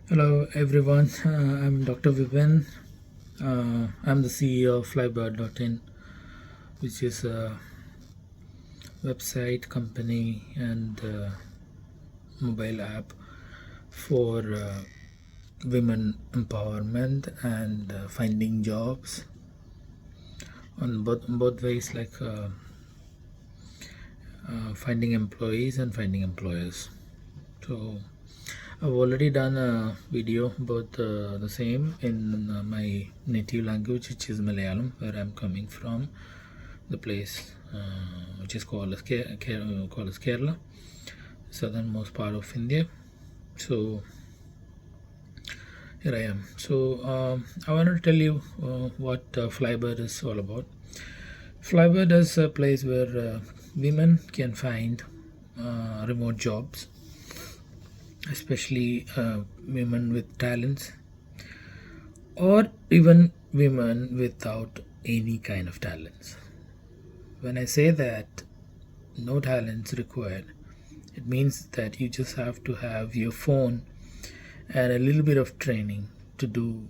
Hello everyone, I'm Dr. Vipin. I'm the CEO of Flybird.in, which is a website, company, and mobile app for women empowerment and finding jobs on both ways, like finding employees and finding employers. So I've already done a video about the same in my native language, which is Malayalam, where I'm coming from, the place which is called as Kerala, southernmost part of India. So here I am. So I want to tell you what Flybird is all about. Flybird is a place where women can find remote jobs, especially women with talents or even women without any kind of talents. When I say that no talents required, it means that you just have to have your phone and a little bit of training to do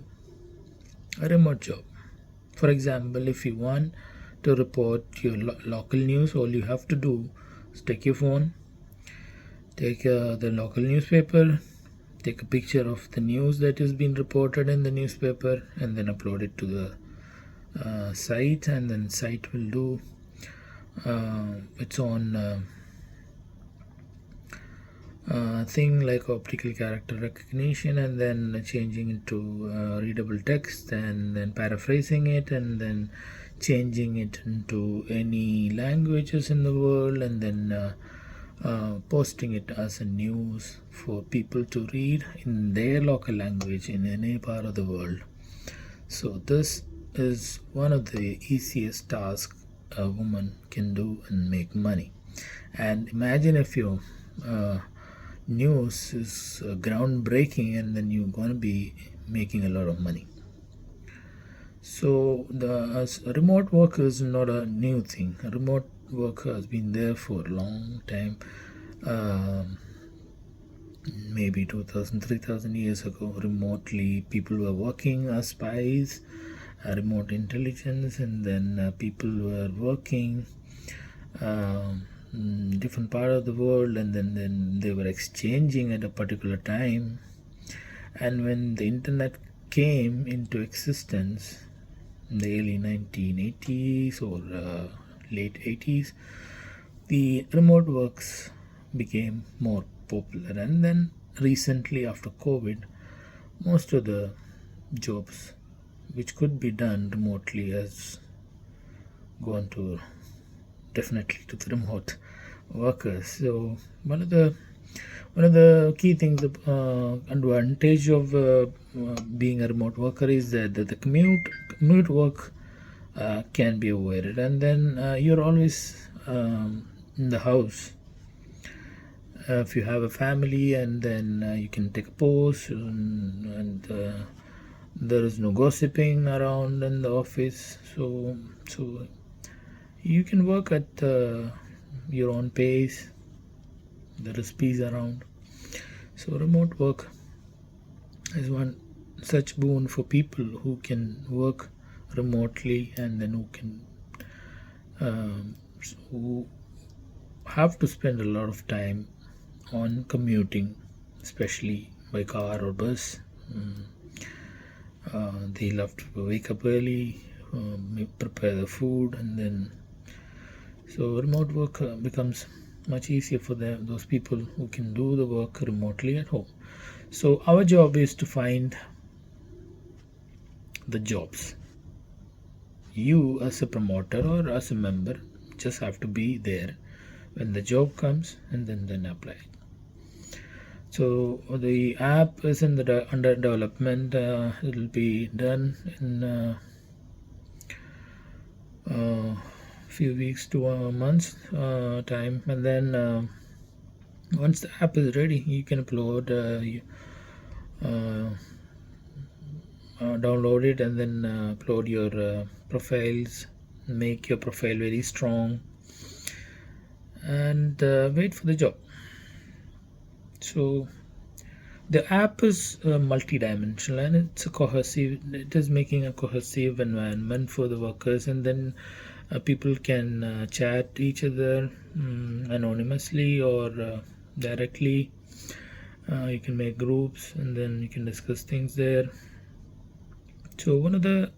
a remote job. For example, if you want to report your local news, all you have to do is take your phone, take the local newspaper, take a picture of the news that has been reported in the newspaper, and then upload it to the site, and then site will do its own thing like optical character recognition, and then changing it to readable text, and then paraphrasing it, and then changing it into any languages in the world, and then posting it as a news for people to read in their local language in any part of the world. So this is one of the easiest tasks a woman can do and make money. And imagine if your news is groundbreaking, and then you're going to be making a lot of money. So the remote work is not a new thing. Remote work has been there for a long time. Maybe 2000, 3000 years ago, remotely people were working as spies, remote intelligence, and then people were working different part of the world, and then they were exchanging at a particular time. And when the internet came into existence in the early 1980s or late 80s, the remote works became more popular. And then recently, after COVID, most of the jobs which could be done remotely has gone to definitely to the remote workers. So one of the key things, the advantage of being a remote worker is that the commute work can be avoided, and then you're always in the house. If you have a family, and then you can take a pause, and there is no gossiping around in the office, so you can work at your own pace. There is peace around. So remote work is one such boon for people who can work remotely, and then who have to spend a lot of time on commuting, especially by car or bus. They love to wake up early, prepare the food, and then so remote work becomes much easier for those people who can do the work remotely at home. So our job is to find the jobs. You as a promoter or as a member just have to be there when the job comes, and then apply. So the app is in the under development. It will be done in few weeks to months time, and then once the app is ready, you can upload download it, and then upload your profiles, make your profile very strong, and wait for the job. So The app is multi-dimensional, and it's a cohesive. It is making a cohesive environment for the workers, and then people can chat each other anonymously or directly. You can make groups, and then you can discuss things there. So one of the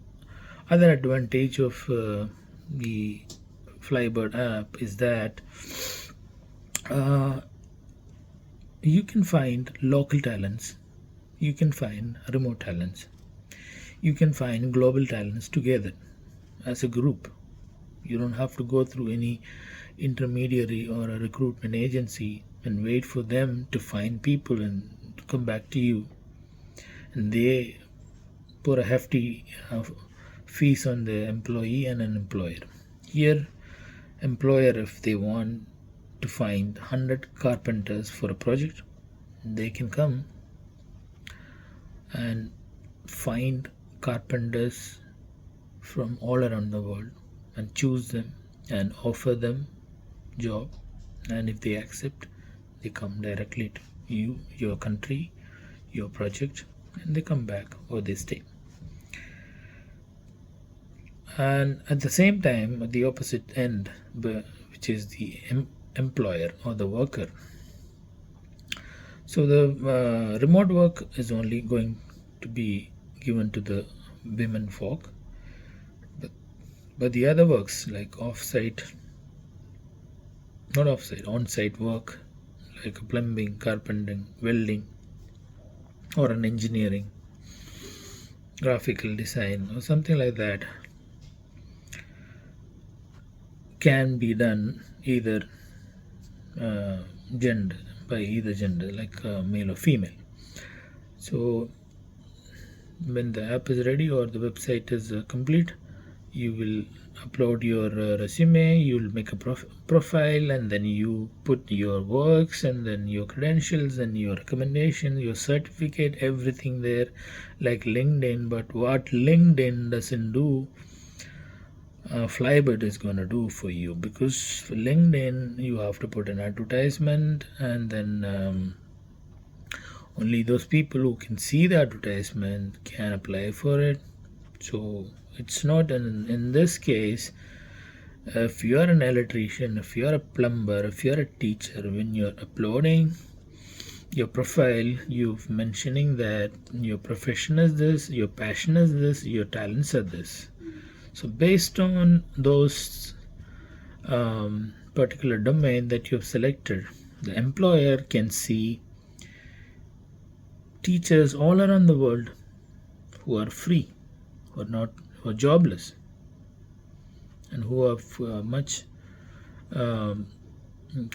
other advantage of the Flybird app is that uh, you can find local talents, you can find remote talents, you can find global talents together as a group. You don't have to go through any intermediary or a recruitment agency and wait for them to find people and to come back to you, and they put a hefty fees on the employee and an employer. Here, employer, if they want to find 100 carpenters for a project, they can come and find carpenters from all around the world and choose them and offer them job, and if they accept, they come directly to you, your country, your project, and they come back or they stay. And at the same time, at the opposite end, which is the employer or the worker, so the remote work is only going to be given to the women folk, but the other works like on-site work like plumbing, carpentering, welding, or an engineering, graphical design, or something like that can be done either gender by either gender, like male or female. So when the app is ready or the website is complete, you will upload your resume, you'll make a profile, and then you put your works and then your credentials and your recommendation, your certificate, everything there like LinkedIn. But what LinkedIn doesn't do, Flybird is going to do for you, because for LinkedIn you have to put an advertisement, and then only those people who can see the advertisement can apply for it. So it's not in this case, if you are an electrician, if you are a plumber, if you are a teacher, when you're uploading your profile, you're mentioning that your profession is this, your passion is this, your talents are this. So based on those particular domain that you've selected, the employer can see teachers all around the world who are free, who are jobless, and who have much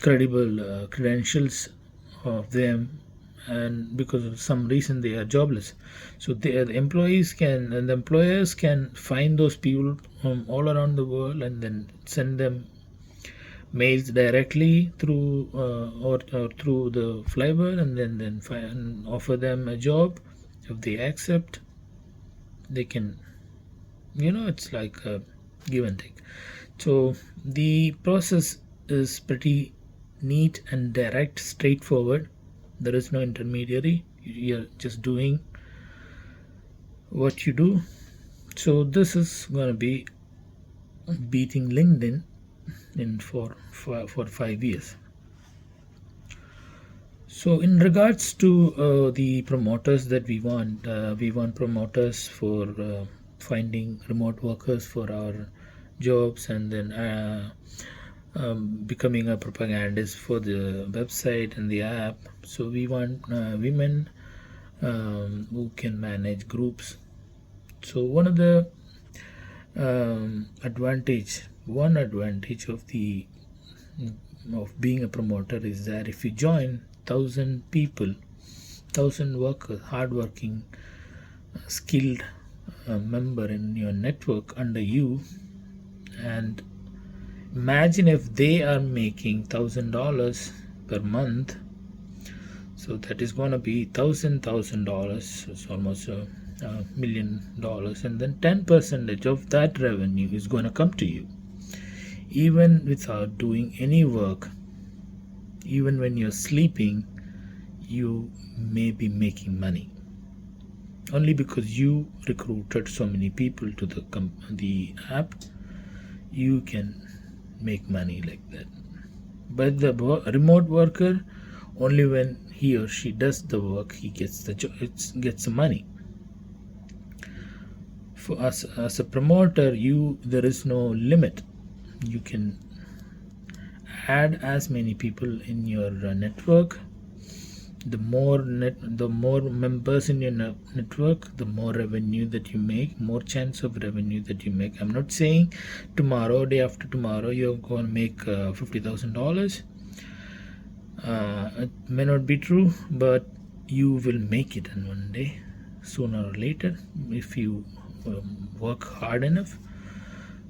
credible credentials of them, and because of some reason they are jobless. So the employees can and the employers can find those people from all around the world and then send them mails directly through or through the Flybird, and then offer them a job. If they accept, they can, it's like a give and take. So the process is pretty neat and direct, straightforward. There is no intermediary. You're just doing what you do. So this is going to be beating LinkedIn in for 5 years. So in regards to the promoters that we want promoters for finding remote workers for our jobs, and then becoming a propagandist for the website and the app. So we want women who can manage groups. So one advantage of being a promoter is that if you join 1,000 people, 1,000 workers, hardworking, skilled member in your network under you, and imagine if they are making $1,000 per month, so that is going to be $1,000. It's almost $1 million, and then 10% of that revenue is going to come to you, even without doing any work. Even when you're sleeping, you may be making money. Only because you recruited so many people to the app, you can make money like that. But the remote worker, only when he or she does the work, he gets the gets the money. For us as a promoter, there is no limit. You can add as many people in your network. The more members in your network, the more revenue that you make, more chance of revenue that you make. I'm not saying tomorrow, day after tomorrow, you're going to make $50,000. It may not be true, but you will make it in one day, sooner or later, if you work hard enough.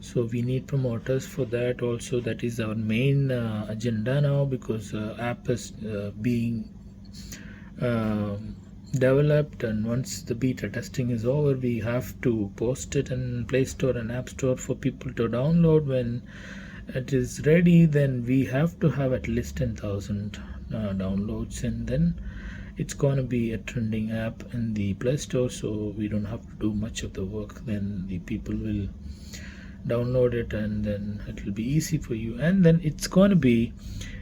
So we need promoters for that also. That is our main agenda now, because app is being developed, and once the beta testing is over, we have to post it in Play Store and App Store for people to download. When it is ready, then we have to have at least 10,000 downloads, and then it's going to be a trending app in the Play Store, so we don't have to do much of the work. Then the people will download it, and then it will be easy for you. And then it's going to be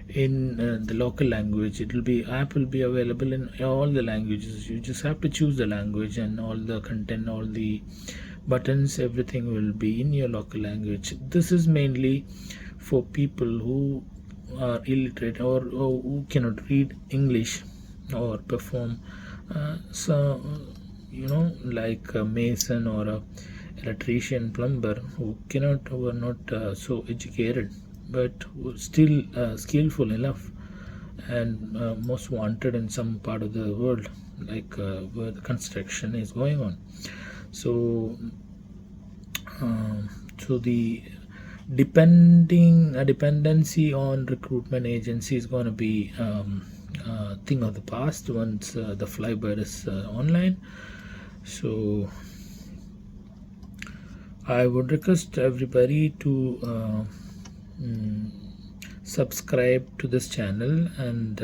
in the local language. App will be available in all the languages. You just have to choose the language, and all the content, all the buttons, everything will be in your local language. This is mainly for people who are illiterate, or who cannot read English or perform like a mason or a electrician, plumber, who are not so educated, but still skillful enough and most wanted in some part of the world, like where the construction is going on. So the dependency on recruitment agency is going to be thing of the past once the Flybird is online. So I would request everybody to subscribe to this channel, and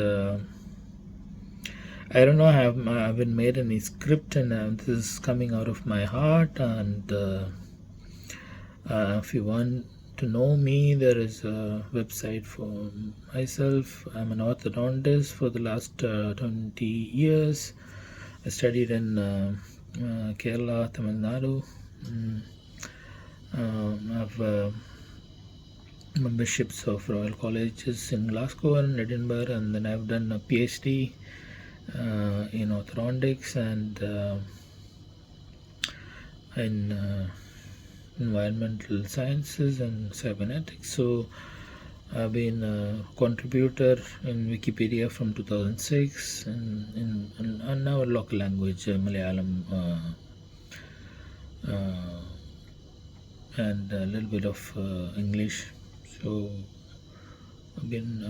I don't know, I haven't made any script, and this is coming out of my heart. And if you want to know me, there is a website for myself. I'm an orthodontist for the last 20 years. I studied in Kerala, Tamil Nadu. I have memberships of Royal Colleges in Glasgow and Edinburgh, and then I've done a PhD in orthodontics and in environmental sciences and cybernetics. So I've been a contributor in Wikipedia from 2006, and in our local language, Malayalam, and a little bit of English. So I've been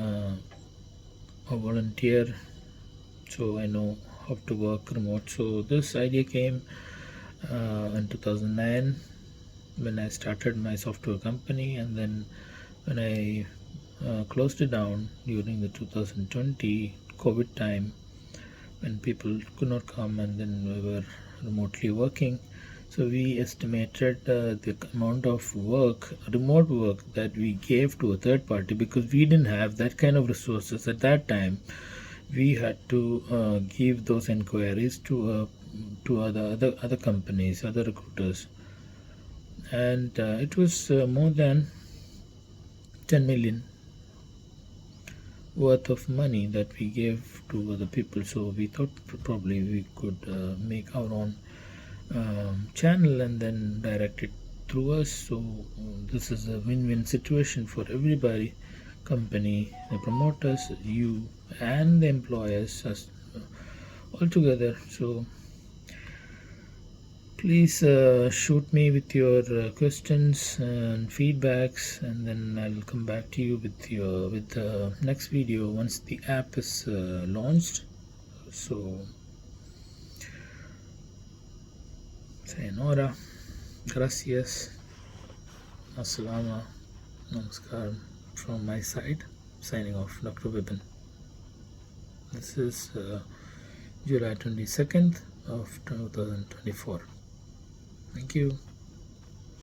a volunteer, so I know how to work remote. So this idea came in 2009 when I started my software company, and then when I closed it down during the 2020 COVID time, when people could not come, and then we were remotely working. So we estimated the amount of work, remote work, that we gave to a third party, because we didn't have that kind of resources at that time. We had to give those inquiries to other companies, other recruiters, and it was more than 10 million worth of money that we gave to other people. So we thought probably we could make our own channel and then direct it through us. So this is a win-win situation for everybody, company, the promoters, you, and the employers all together. So please shoot me with your questions and feedbacks, and then I'll come back to you with the next video once the app is launched. So sayonara, gracias, assalamu, namaskar from my side. Signing off, Dr. Vipin. This is July 22nd of 2024. Thank you.